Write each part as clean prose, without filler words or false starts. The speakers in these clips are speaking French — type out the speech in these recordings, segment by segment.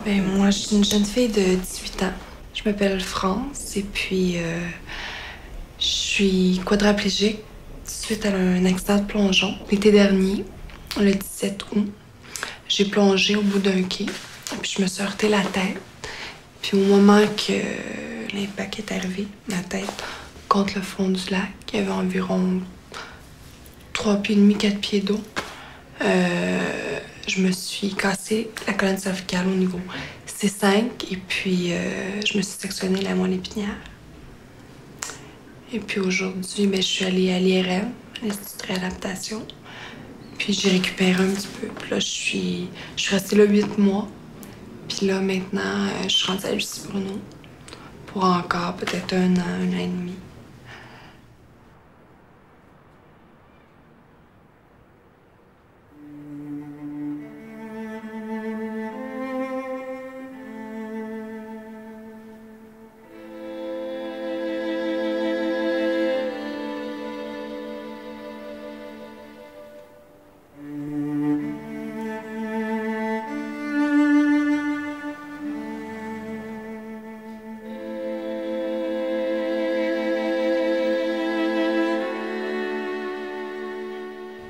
Ben moi, je suis une jeune fille de 18 ans. Je m'appelle France et puis je suis quadraplégique suite à un accident de plongeon l'été dernier, le 17 août. J'ai plongé au bout d'un quai, puis je me suis heurté la tête. Puis au moment que l'impact est arrivé, ma tête contre le fond du lac, il y avait environ 3 pieds et demi, 4 pieds d'eau. Je me suis cassé la colonne cervicale au niveau C5 et puis je me suis sectionné la moelle épinière. Et puis aujourd'hui, ben, je suis allée à l'IRM, à l'Institut de réadaptation. Puis j'ai récupéré un petit peu. Puis là, je suis restée là 8 mois. Puis là, maintenant, je suis rendue à Lucie Bruno pour encore peut-être un an et demi.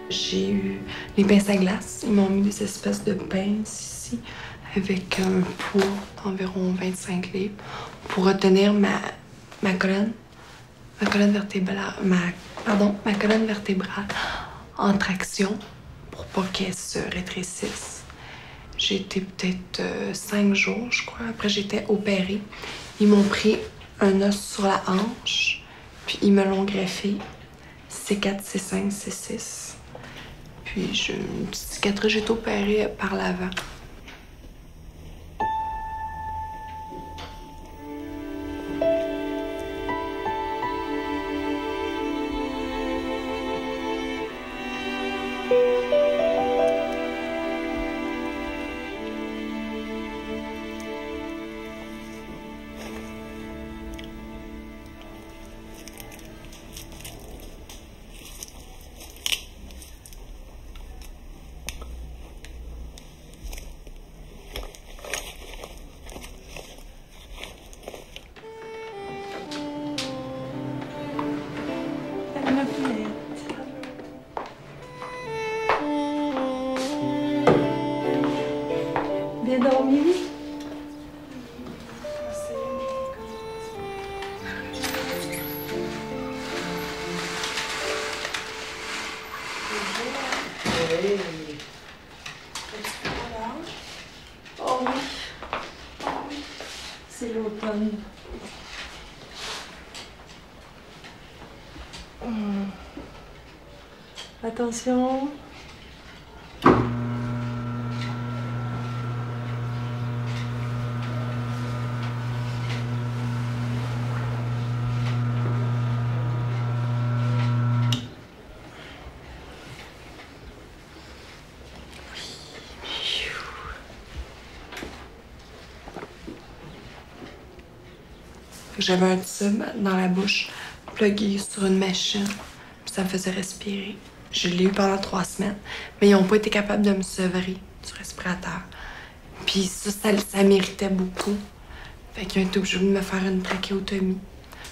J'ai eu les pinces à glace. Ils m'ont mis des espèces de pinces ici avec un poids d'environ 25 livres pour retenir ma colonne vertébrale, ma colonne vertébrale en traction pour pas qu'elle se rétrécisse. J'ai été peut-être 5 jours, je crois. Après, j'étais opérée. Ils m'ont pris un os sur la hanche, puis ils me l'ont greffé. C4, C5, C6. Puis j'ai une petite cicatrice, j'ai été opérée par l'avant. Bien dormi? Oh oui. Oh oui. C'est l'automne. Attention. J'avais un tube dans la bouche, plugué sur une machine, puis ça me faisait respirer. Je l'ai eu pendant 3 semaines, mais ils n'ont pas été capables de me sevrer du respirateur. Puis ça méritait beaucoup. Fait qu'ils ont été obligés de me faire une trachéotomie.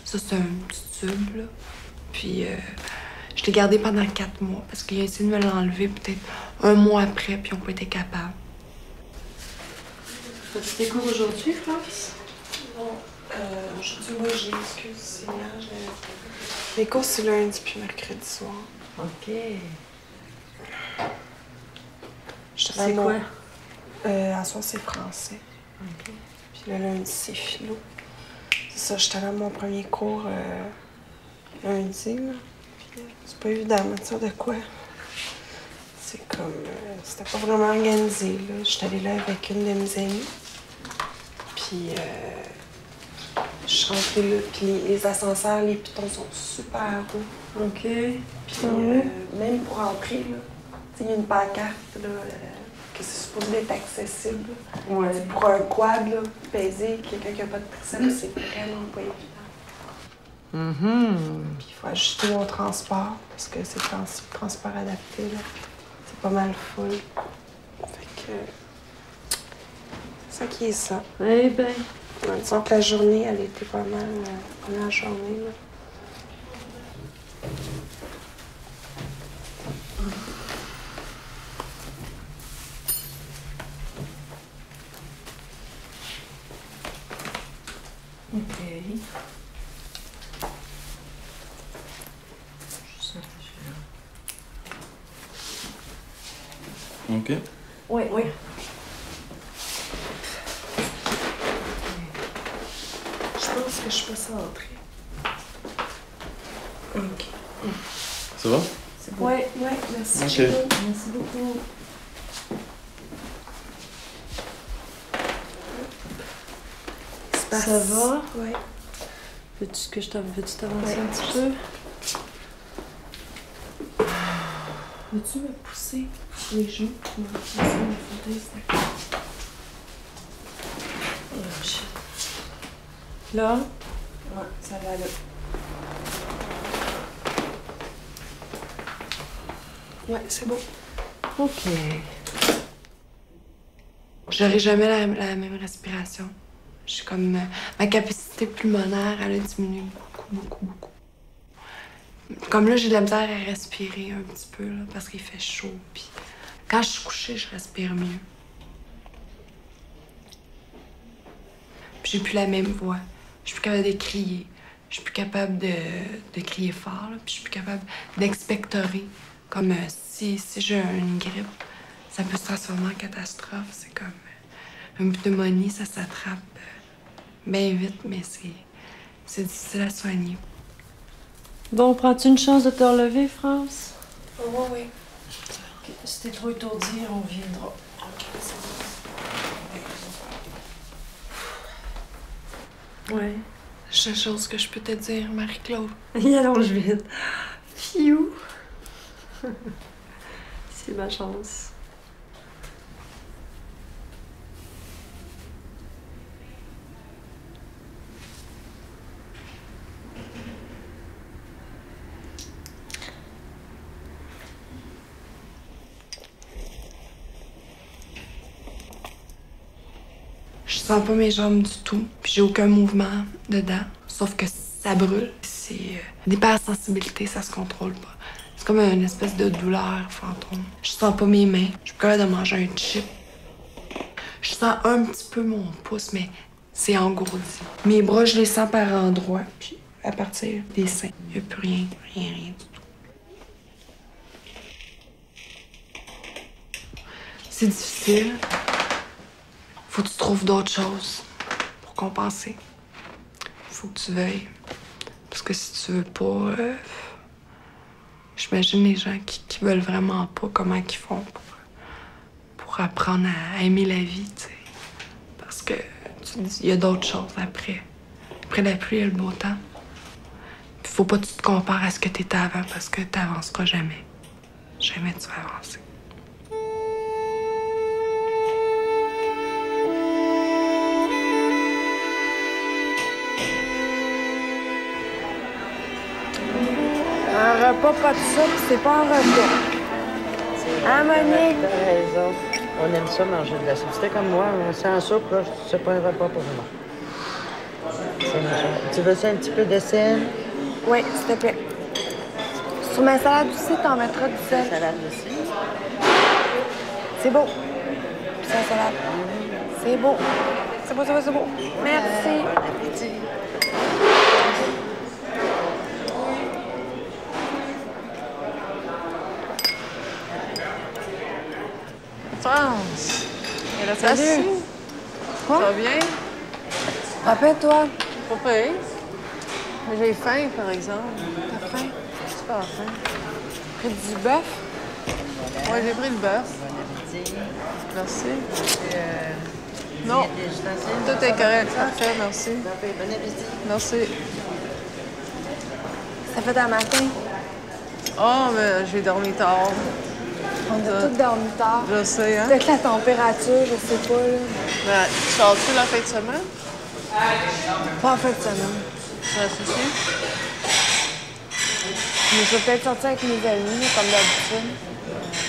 Ça, c'est un petit tube, là. Puis je l'ai gardé pendant 4 mois, parce qu'ils ont essayé de me l'enlever peut-être 1 mois après, puis ils n'ont pas été capables. As-tu tes cours aujourd'hui, France? Non. Aujourd'hui, moi, j'ai excuse, c'est hier. Les cours, c'est lundi puis mercredi soir. OK. C'est quoi? À soir, c'est français. OK. Puis le lundi, c'est philo. C'est ça, j'étais allée à mon premier cours lundi, là. Puis c'est pas évident de mettre ça de quoi. C'est comme... c'était pas vraiment organisé, là. J'étais allée là avec une de mes amies. Puis... je suis rentrée là, puis les ascenseurs, les pitons sont super hauts. OK. Puis même pour entrer, là, il y a une pancarte là, que c'est supposé être accessible. Ouais. Pour un quad, là, peser, quelqu'un qui n'a pas de triceps, c'est vraiment pas évident. Puis il faut ajuster mon transport, parce que c'est le transport adapté, là. C'est pas mal full. Fait que... ça qui est ça. Eh bien. Disons que la journée, elle était pas mal. La journée, là. OK. OK. Oui, oui. Je pense que je suis pas centrée. OK. Ça va? C'est bon. Oui, merci. OK. Merci beaucoup. Ça va? Oui. Veux-tu t'avancer un petit peu? Veux-tu me pousser les genoux pour me pousser le fauteuil, s'il te plaît? Oh, shit. Là? Ouais, ça va là. Ouais, c'est bon. OK. J'aurai jamais la même respiration. Je suis comme... ma capacité pulmonaire, elle a diminué beaucoup. Comme là, j'ai de la misère à respirer un petit peu, là, parce qu'il fait chaud. Puis quand je suis couchée, je respire mieux. Puis j'ai plus la même voix. Je suis plus capable de crier. Je suis plus capable de crier fort, là. Puis je suis plus capable d'expectorer. Comme si j'ai une grippe, ça peut se transformer en catastrophe. C'est comme une pneumonie, ça s'attrape bien vite, mais c'est difficile à soigner. Bon, prends-tu une chance de te relever, France? Oh, oui. OK. Si t'es trop étourdi, on viendra. OK, c'est bon. Ouais. Seule chose que je peux te dire, Marie-Claude. Il allonge vite. Fiou! C'est ma chance. Je sens pas mes jambes du tout, puis j'ai aucun mouvement dedans, sauf que ça brûle. C'est l'hypersensibilité, ça se contrôle pas. C'est comme une espèce de douleur fantôme. Je sens pas mes mains, je suis pas capable de manger un chip. Je sens un petit peu mon pouce, mais c'est engourdi. Mes bras, je les sens par endroits, puis à partir des seins, il n'y a plus rien du tout. C'est difficile. Faut que tu trouves d'autres choses pour compenser. Faut que tu veuilles. Parce que si tu veux pas... j'imagine les gens qui veulent vraiment pas comment ils font pour apprendre à aimer la vie, tu sais. Parce que il y a d'autres choses après. Après la pluie, il y a le beau temps. Puis faut pas que tu te compares à ce que t'étais avant parce que t'avanceras jamais. Jamais tu vas avancer. Un repas, pas de soupe, c'est pas un repas. Hein, Monique? T'as raison. On aime ça, manger de la soupe. C'était comme moi, sans soupe, là, c'est pas un repas pour moi. Tu veux ça un petit peu de sel? Oui, s'il te plaît. Sur ma salade aussi, t'en mettras du sel. Salade aussi. C'est beau. Puis sa salade. C'est beau. C'est beau. Merci. Bon appétit. France! Et la place Salut. ici? Quoi? Ça va bien? Rappelle-toi. Pas pire. Mais j'ai faim, par exemple. T'as faim? Super faim. Pris du bœuf? Oui, j'ai pris le bœuf. Bon appétit. Merci. Il y Non, a des ustensiles? tout est correct. Parfait, merci. Parfait. Bon appétit. Merci. Ça fait un matin. Oh, mais j'ai dormi tard. On a tous dormi tard. Je sais, hein? Peut-être la température, je sais pas, là. Mais tu sors-tu la fin de semaine? Pas en fin de semaine. Ça suffit? Mais je vais peut-être sortir avec mes amis, comme d'habitude.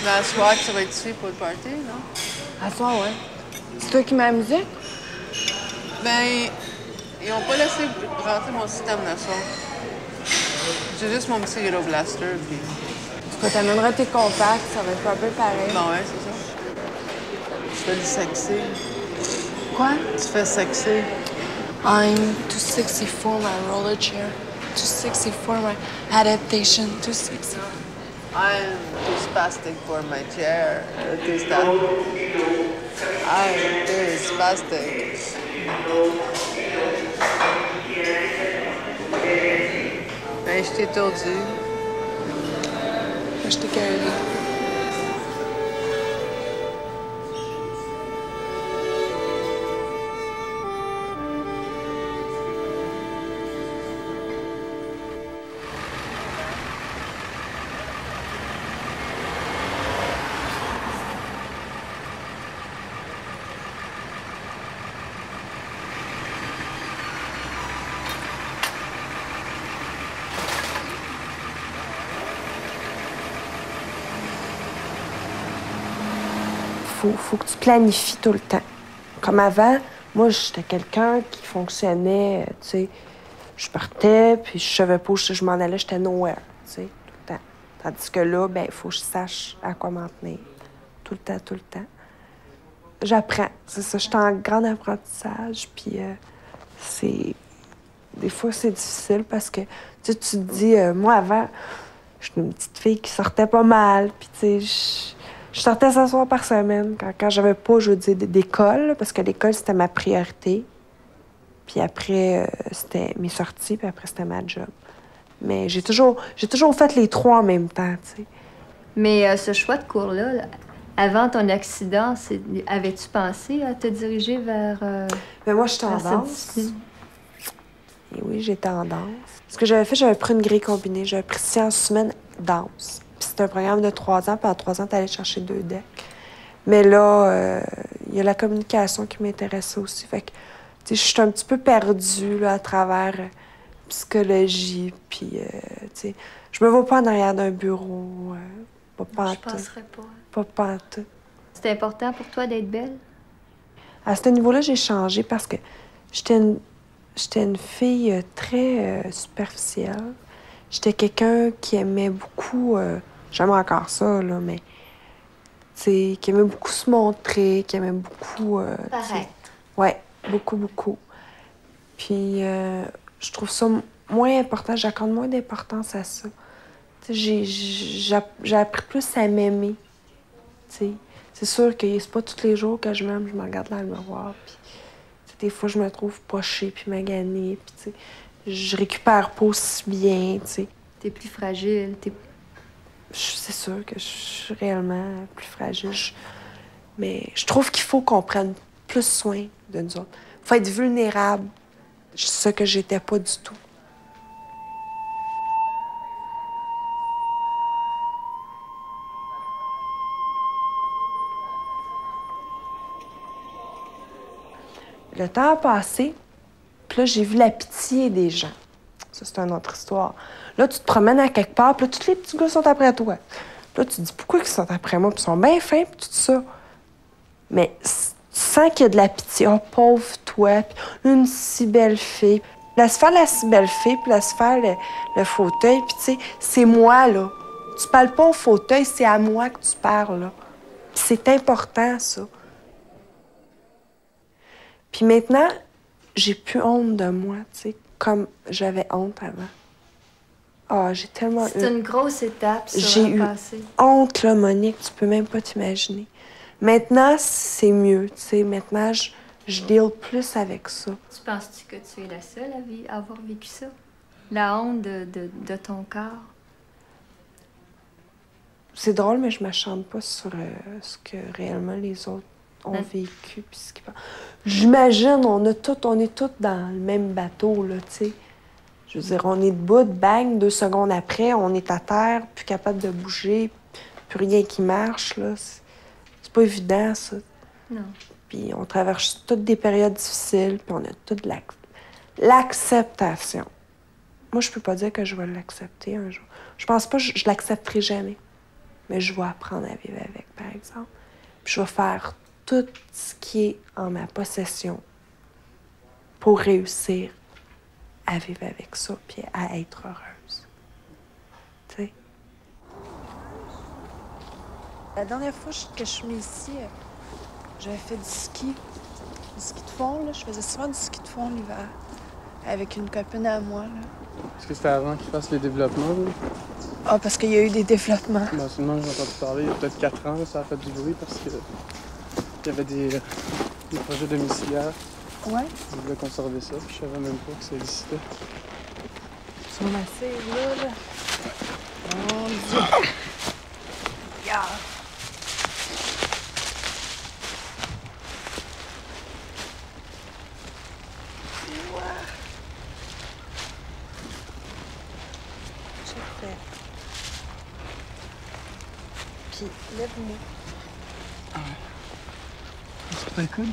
Mais à soir, tu vas être ici pour le party, non? À soir, ouais. C'est toi qui mets la musique? Ben, ils ont pas laissé rentrer mon système de son. J'ai juste mon petit Hero Blaster, puis... Quand t'amèneras tes contacts, ça va être un peu pareil. Bon, ouais, c'est ça. Tu fais du sexy. Quoi? Tu fais sexy. I'm too sexy for my roller chair. Too sexy for my adaptation. Too sexy. I'm too spastic for my chair. Too I'm too spastic. Ben, je t'ai étourdi. Je t'ai carré. Faut que tu planifies tout le temps. Comme avant, moi, j'étais quelqu'un qui fonctionnait, tu sais, je partais, puis je savais pas où je m'en allais, j'étais nowhere, tu sais, tout le temps. Tandis que là, ben, il faut que je sache à quoi m'en tenir. Tout le temps, tout le temps. J'apprends, c'est ça, je suis en grand apprentissage, puis c'est... Des fois, c'est difficile parce que, tu te dis, moi, avant, j'étais une petite fille qui sortait pas mal, puis tu sais, je sortais 5 soirs par semaine quand j'avais pas, je veux dire, d'école, parce que l'école, c'était ma priorité. Puis après, c'était mes sorties, puis après, c'était ma job. Mais j'ai toujours fait les trois en même temps, tu sais. Mais ce choix de cours-là, là, avant ton accident, avais-tu pensé à te diriger vers... Mais moi, j'étais en cette danse. discipline? Et oui, j'étais en danse. Ce que j'avais fait, j'avais pris une grille combinée. J'avais pris sciences humaines, danse. Puis c'était un programme de 3 ans, puis en 3 ans, t'allais chercher 2 decks. Mais là, il y a la communication qui m'intéressait aussi. Fait que, tu sais, je suis un petit peu perdue, là, à travers psychologie, puis, tu sais, je me vois pas en arrière d'un bureau, pas Je pantoute. penserais pas. Pas pantoute. C'est important pour toi d'être belle? À ce niveau-là, j'ai changé parce que j'étais une fille très superficielle. J'étais quelqu'un qui aimait beaucoup... j'aime encore ça, là, mais... Tu sais, qui aimait beaucoup se montrer, qui aimait beaucoup... Paraître. Ouais, beaucoup, beaucoup. Puis, je trouve ça moins important. J'accorde moins d'importance à ça. Tu sais, j'ai appris plus à m'aimer. Tu sais, c'est sûr que c'est pas tous les jours que je m'aime, je me regarde dans le miroir, puis... Des fois, je me trouve pochée puis maganée, puis tu sais, je récupère pas aussi bien, tu sais. T'es plus fragile, C'est sûr que je suis réellement plus fragile. Mais je trouve qu'il faut qu'on prenne plus soin de nous autres. Faut être vulnérable, ce que j'étais pas du tout. Le temps a passé, puis là, j'ai vu la pitié des gens. Ça, c'est une autre histoire. Là, tu te promènes à quelque part, puis là, tous les petits gars sont après toi. Là, tu te dis, pourquoi ils sont après moi? Puis ils sont bien fins, puis tout ça. Mais tu sens qu'il y a de la pitié. Oh, pauvre toi, puis une si belle fille. Laisse faire la si belle fille, puis laisse faire le fauteuil, puis tu sais, c'est moi, là. Tu parles pas au fauteuil, c'est à moi que tu parles, là. Puis c'est important, ça. Puis maintenant, j'ai plus honte de moi, tu sais, comme j'avais honte avant. Ah, j'ai tellement c'est une grosse étape, ça, J'ai eu honte, là, Monique, tu peux même pas t'imaginer. Maintenant, c'est mieux, tu sais, maintenant, je deal plus avec ça. Tu penses-tu que tu es la seule à avoir vécu ça? La honte de ton corps? C'est drôle, mais je m'acharne pas sur ce que réellement les autres ont vécu. Puis ce qu'ils pensent. J'imagine, on est tous dans le même bateau, là, tu sais. Je veux dire, on est debout, bang, 2 secondes après, on est à terre, plus capable de bouger, plus rien qui marche, là. C'est pas évident, ça. Non. Puis on traverse toutes des périodes difficiles, puis on a toute l'acceptation. Moi, je peux pas dire que je vais l'accepter un jour. Je pense pas que je l'accepterai jamais. Mais je vais apprendre à vivre avec, par exemple. Puis je vais faire tout ce qui est en ma possession pour réussir à vivre avec ça puis à être heureuse. Tu sais? La dernière fois que je suis venue ici, j'avais fait du ski de fond. Là. Je faisais souvent du ski de fond l'hiver avec une copine à moi. Là. Est-ce que c'était avant qu'ils fassent les développements? Là? Ah, parce qu'il y a eu des développements. Ben, seulement j'ai entendu parler, il y a peut-être 4 ans, là, ça a fait du bruit parce que il y avait des projets domiciliaires. Ouais. Ils voulaient conserver ça, puis je savais même pas que ça existait. Sur ma cire, là. Mon Dieu. Yeah. Puis, lève-moi. Ah ouais. C'est pas le code?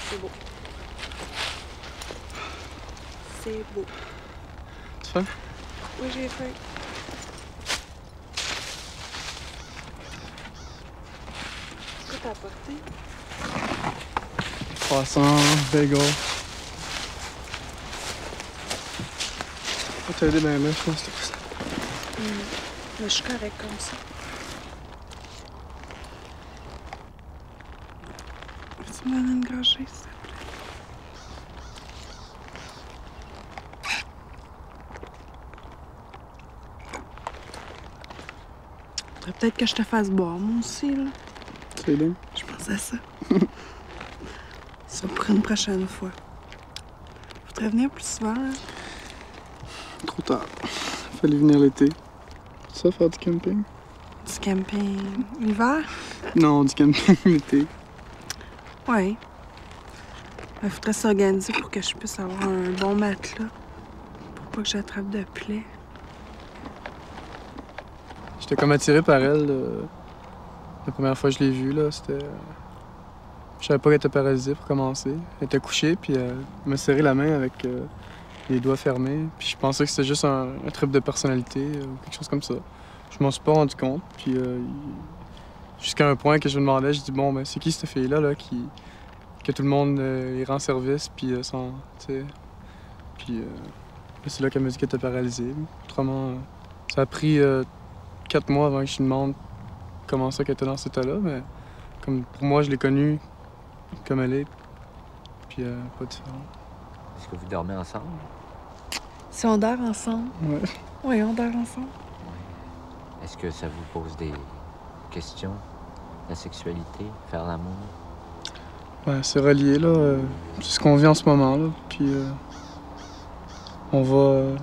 C'est beau. C'est beau. Tu fais? Oui, j'ai faim. Qu'est-ce que t'as apporté? Croissant, bagel. Faut t'aider bien, je pense que c'est ça. Mais je suis correcte comme ça. Tu me donnes une gorgée, s'il te plaît? Faudrait peut-être que je te fasse boire, moi aussi, là. C'est bien. Je pense à ça. Ça pour une prochaine fois. Faudrait venir plus souvent, là. Trop tard. Fallait venir l'été. Ça, faire du camping? Du camping l'hiver? Non, du camping l'été. Oui. Il faudrait s'organiser pour que je puisse avoir un bon matelas. Pour pas que j'attrape de plaies. J'étais comme attiré par elle. La première fois que je l'ai vue, là, c'était... Je savais pas qu'elle était paralysée pour commencer. Elle était couchée, puis elle m'a serré la main avec les doigts fermés. Puis je pensais que c'était juste un trip de personnalité ou quelque chose comme ça. Je m'en suis pas rendu compte, puis jusqu'à un point que je me demandais, je dis bon, ben c'est qui cette fille-là là, que tout le monde y rend service, puis sans, tu sais... Puis c'est là qu'elle m'a dit qu'elle était paralysée. Autrement, ça a pris 4 mois avant que je lui demande comment ça qu'elle était dans cet état-là, mais comme pour moi, je l'ai connue comme elle est, puis pas différent. Est-ce que vous dormez ensemble? Si on dort ensemble? Ouais. Oui, on dort ensemble. Est-ce que ça vous pose des questions? La sexualité, faire l'amour? Ouais, c'est relié, là. C'est ce qu'on vit en ce moment, là. Puis on va...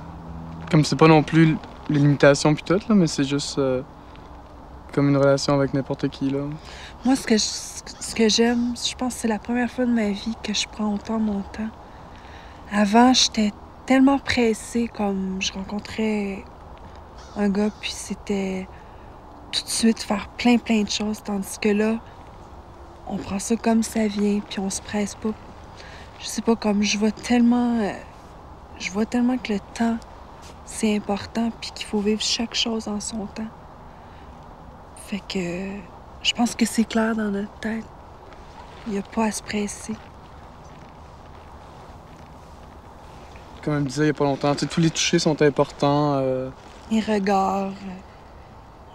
comme c'est pas non plus les limitations puis tout, là, mais c'est juste comme une relation avec n'importe qui, là. Moi, ce que j'aime, je pense que c'est la première fois de ma vie que je prends autant mon temps. Avant, j'étais tellement pressée, comme je rencontrais un gars, puis c'était tout de suite faire plein de choses, tandis que là, on prend ça comme ça vient, puis on se presse pas. Je sais pas, comme je vois tellement que le temps, c'est important, puis qu'il faut vivre chaque chose en son temps. Fait que je pense que c'est clair dans notre tête. Il n'y a pas à se presser. Comme elle me disait il y a pas longtemps, tu sais, tous les touchés sont importants. Les regards,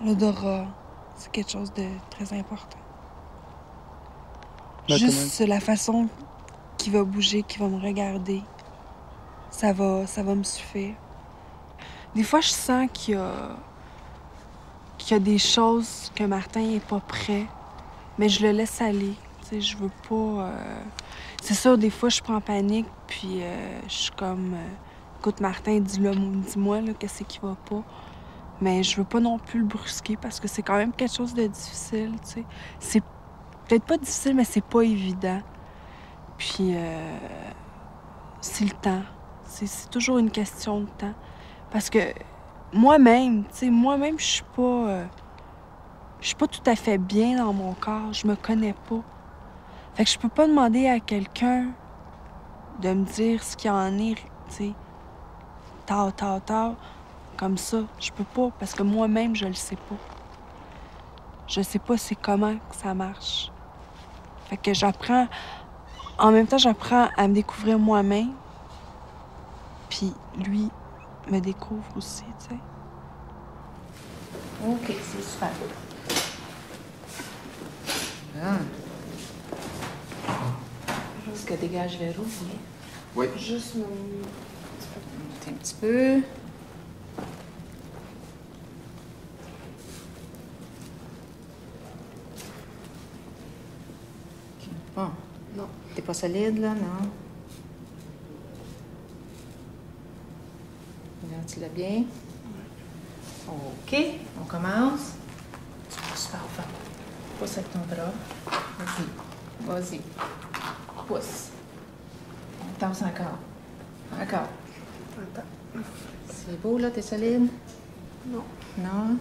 l'odorat, c'est quelque chose de très important. Ben, Juste la façon qu'il va bouger, qu'il va me regarder, ça va me suffire. Des fois, je sens qu'il y a des choses que Martin n'est pas prêt, mais je le laisse aller. Tu sais, je veux pas... C'est sûr, des fois, je prends panique, puis je suis comme... Écoute, Martin, dis-moi, là, qu'est-ce qui va pas. Mais je veux pas non plus le brusquer, parce que c'est quand même quelque chose de difficile, tu sais. C'est peut-être pas difficile, mais c'est pas évident. Puis, c'est le temps. C'est toujours une question de temps. Parce que moi-même, tu sais, je suis pas tout à fait bien dans mon corps. Je me connais pas. Fait que je peux pas demander à quelqu'un de me dire ce qu'il en est, tu sais, tard, comme ça. Je peux pas, parce que moi-même, je le sais pas. je sais pas c'est comment que ça marche. Fait que j'apprends... En même temps, j'apprends à me découvrir moi-même. Puis lui me découvre aussi, tu sais. OK, c'est super. Ah. Est-ce que dégage Véro, oui? Oui. Juste mon... Un petit peu. OK. Bon. Non. T'es pas solide, là, non? Regarde-tu-la bien? OK. On commence. Tu pousses fort, fort. Pousse avec ton bras. Vas-y. Vas-y. Pousse. On tasse encore. Encore. Attends. C'est beau, là? T'es solide? Non. Non?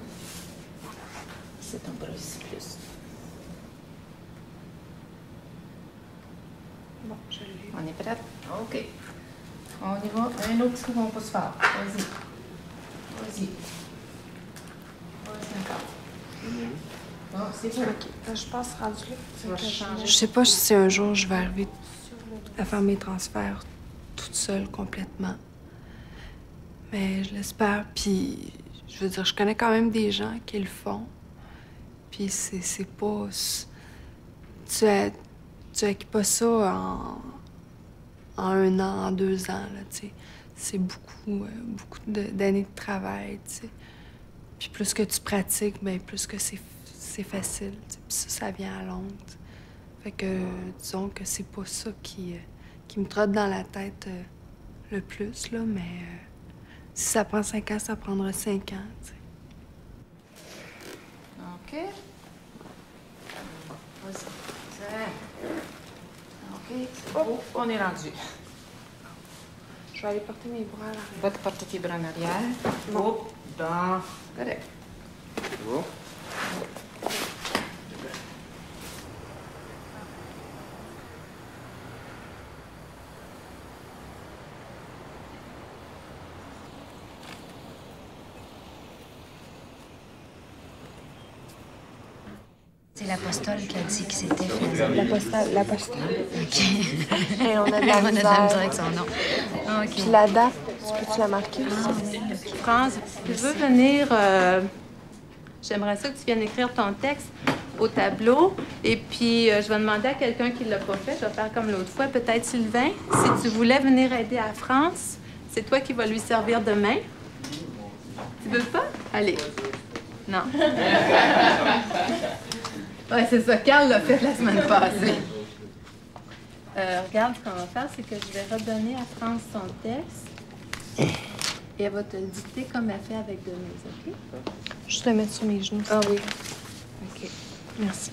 C'est ton bras ici plus. Bon, je l'ai. On est prête? OK. On y va. Un autre coup, on pousse fort. Vas-y. Vas-y. Vas-y encore. Bon, c'est bon. OK. Là, je pense rendu là. Tu vas changer. Je sais pas si un jour je vais arriver à faire mes transferts toute seule complètement. Mais je l'espère. Puis, je veux dire, je connais quand même des gens qui le font. Puis c'est pas... Tu acquiers pas ça en 1 an, en 2 ans, là, tu sais. C'est beaucoup d'années de travail, tu sais. Puis plus que tu pratiques, bien, plus que c'est facile, tu sais. Puis ça vient à longue, tu sais. Fait que, disons que c'est pas ça qui me trotte dans la tête le plus, là, mais si ça prend 5 ans, ça prendra 5 ans, tu sais. OK. Vas-y. OK. Oh, on est rendu. Je vais aller porter mes bras à l'arrière. Va te porter tes bras en arrière. Non. Oh, bon. Correct. Bon. C'est l'apostole qui a dit que c'était finalement. L'apostole. OK. Hey, on a de la On a de la misère. misère avec son nom. OK. Puis la date, tu peux-tu la marquer aussi? France, tu veux venir... J'aimerais ça que tu viennes écrire ton texte au tableau. Et puis, je vais demander à quelqu'un qui ne l'a pas fait. Je vais faire comme l'autre fois. Peut-être Sylvain, si tu voulais venir aider à France, c'est toi qui vas lui servir demain. Tu veux pas? Allez. Non. Ouais, c'est ça. Carl l'a fait la semaine passée. Regarde, ce qu'on va faire, c'est que je vais redonner à France son texte. Et elle va te le dicter comme elle fait avec Denise, OK? Juste le mettre sur mes genoux. Ah oui. OK. Merci.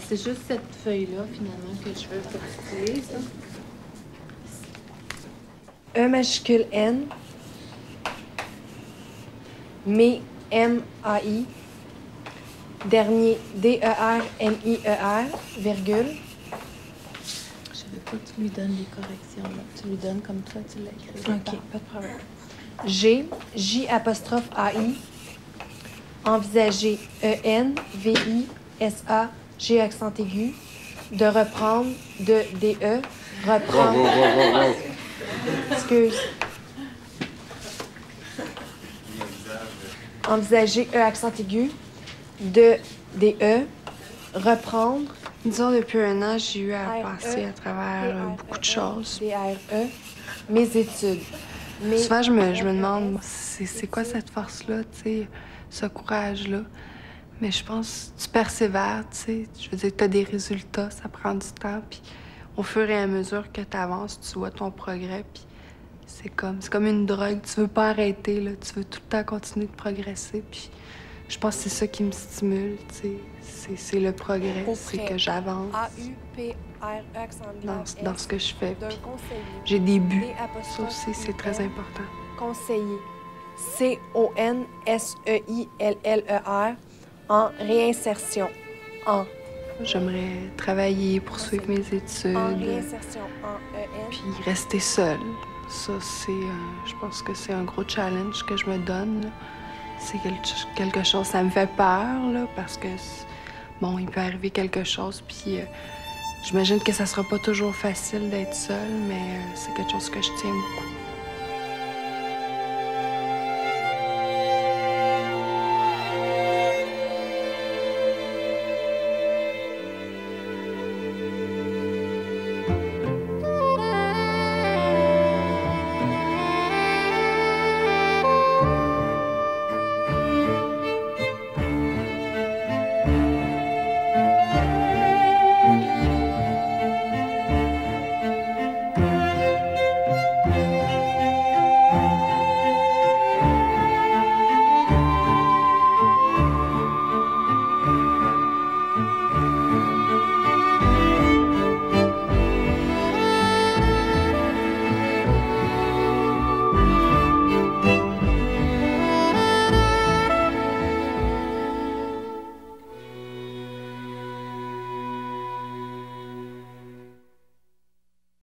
C'est juste cette feuille-là, finalement, que je veux que tu utilises. E majuscule N. Mais M-A-I. Dernier D-E-R-M-I-E-R, virgule. Je veux pas que tu lui donnes les corrections, là. Tu lui donnes comme toi, tu l'as écrit. OK, pas de problème. G, J-A-I. Envisager, E-N-V-I-S-A, G accent aigu. De reprendre, de D-E, reprendre. Excuse. Envisager, E accent aigu. De D-E, reprendre. Disons, depuis 1 an, j'ai eu à R-E, passer à travers beaucoup de choses. D-R-E, mes études. Souvent, je me demande, c'est quoi cette force-là, tu sais, ce courage-là. Mais je pense que tu persévères, tu sais. Je veux dire, tu as des résultats, ça prend du temps. Puis au fur et à mesure que tu avances, tu vois ton progrès. Puis c'est comme une drogue. Tu veux pas arrêter, là. Tu veux tout le temps continuer de progresser. Puis je pense que c'est ça qui me stimule, tu sais. C'est le progrès, c'est que j'avance A-U-P-R-E, accent dans ce que je fais. D'un Puis conseiller. j'ai des buts. D Ça apostrophe aussi, c'est très I-N. important. Conseiller. C-O-N-S-E-I-L-L-E-R. En réinsertion. En. J'aimerais travailler, poursuivre mes études, En réinsertion. En E-N. puis rester seule. Ça, c'est, je pense que c'est un gros challenge que je me donne, là. C'est quelque chose, ça me fait peur, là, parce que bon, il peut arriver quelque chose, puis j'imagine que ça sera pas toujours facile d'être seule, mais c'est quelque chose que je tiens beaucoup.